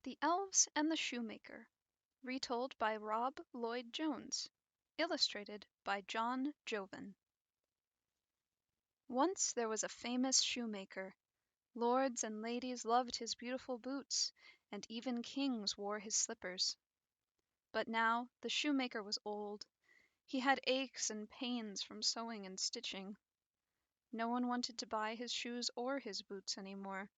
The Elves and the Shoemaker, retold by Rob Lloyd Jones, illustrated by John Joven. Once there was a famous shoemaker. Lords and ladies loved his beautiful boots, and even kings wore his slippers. But now the shoemaker was old. He had aches and pains from sewing and stitching. No one wanted to buy his shoes or his boots any more.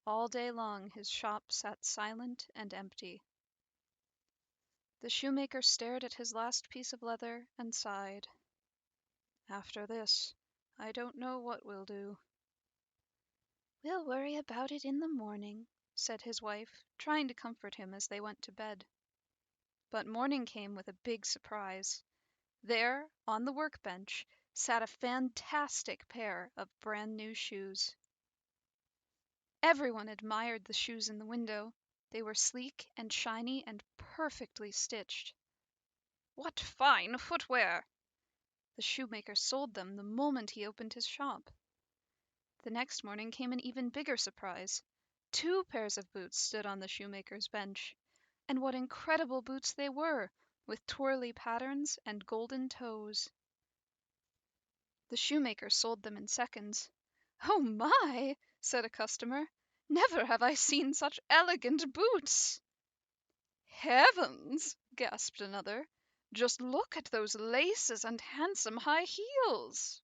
All day long his shop sat silent and empty. The shoemaker stared at his last piece of leather and sighed. After this, I don't know what we'll do. We'll worry about it in the morning, said his wife, trying to comfort him as they went to bed. But morning came with a big surprise. There, on the workbench, sat a fantastic pair of brand new shoes. Everyone admired the shoes in the window. They were sleek and shiny and perfectly stitched. What fine footwear! The shoemaker sold them the moment he opened his shop. The next morning came an even bigger surprise. 2 pairs of boots stood on the shoemaker's bench. And what incredible boots they were, with twirly patterns and golden toes. The shoemaker sold them in seconds. "Oh my!" said a customer. "Never have I seen such elegant boots." "Heavens!" gasped another. "Just look at those laces and handsome high heels."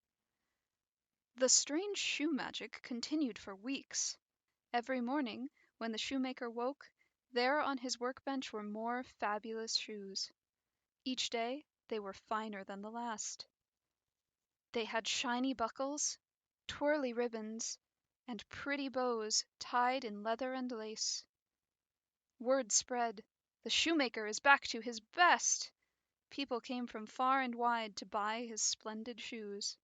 The strange shoe magic continued for weeks. Every morning, when the shoemaker woke, there on his workbench were more fabulous shoes. Each day they were finer than the last. They had shiny buckles, twirly ribbons, and pretty bows tied in leather and lace. Word spread, "The shoemaker is back to his best." People came from far and wide to buy his splendid shoes.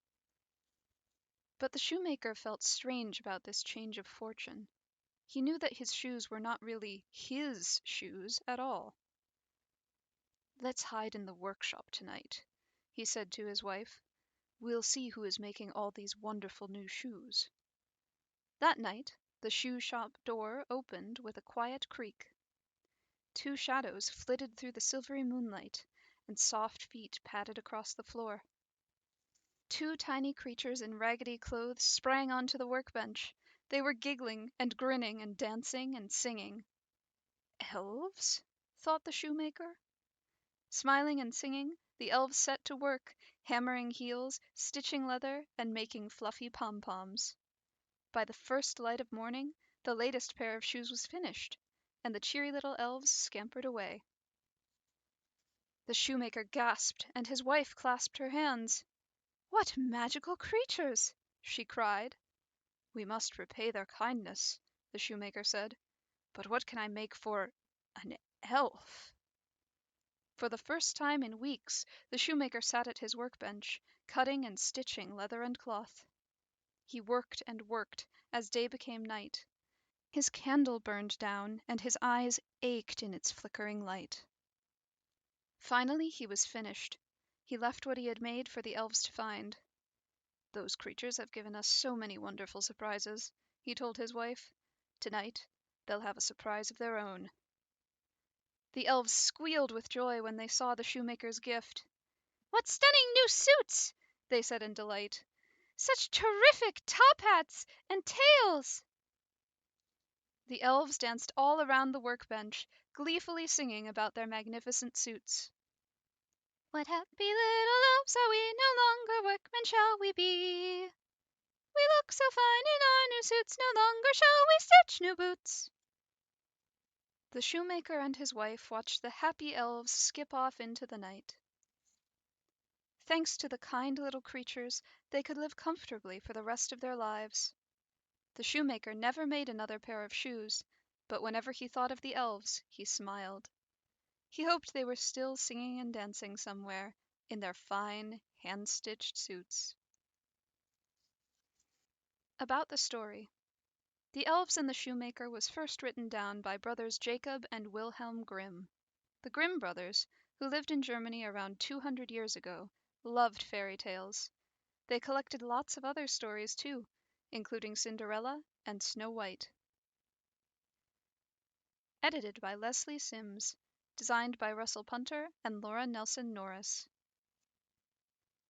But the shoemaker felt strange about this change of fortune. He knew that his shoes were not really his shoes at all. "Let's hide in the workshop tonight," he said to his wife. "We'll see who is making all these wonderful new shoes." That night the shoe shop door opened with a quiet creak. 2 shadows flitted through the silvery moonlight, and soft feet padded across the floor. 2 tiny creatures in raggedy clothes sprang onto the workbench. They were giggling and grinning and dancing and singing. "Elves?" thought the shoemaker. Smiling and singing, the elves set to work, hammering heels, stitching leather, and making fluffy pom-poms. By the first light of morning, the latest pair of shoes was finished, and the cheery little elves scampered away. The shoemaker gasped, and his wife clasped her hands. "What magical creatures!" she cried. "We must repay their kindness," the shoemaker said. "But what can I make for an elf?" For the first time in weeks the shoemaker sat at his workbench, cutting and stitching leather and cloth. He worked and worked as day became night. His candle burned down, and his eyes ached in its flickering light. Finally he was finished. He left what he had made for the elves to find. "Those creatures have given us so many wonderful surprises," he told his wife. "Tonight they'll have a surprise of their own." The elves squealed with joy when they saw the shoemaker's gift. "What stunning new suits!" they said in delight. "Such terrific top hats and tails!" The elves danced all around the workbench, gleefully singing about their magnificent suits. "What happy little elves are we, no longer workmen shall we be. We look so fine in our new suits, no longer shall we stitch new boots." The shoemaker and his wife watched the happy elves skip off into the night. Thanks to the kind little creatures, they could live comfortably for the rest of their lives. The shoemaker never made another pair of shoes, but whenever he thought of the elves, he smiled. He hoped they were still singing and dancing somewhere, in their fine, hand-stitched suits. About the story. The Elves and the Shoemaker was first written down by brothers Jacob and Wilhelm Grimm. The Grimm brothers, who lived in Germany around 200 years ago, loved fairy tales. They collected lots of other stories too, including Cinderella and Snow White. Edited by Lesley Sims. Designed by Russell Punter and Laura Nelson Norris.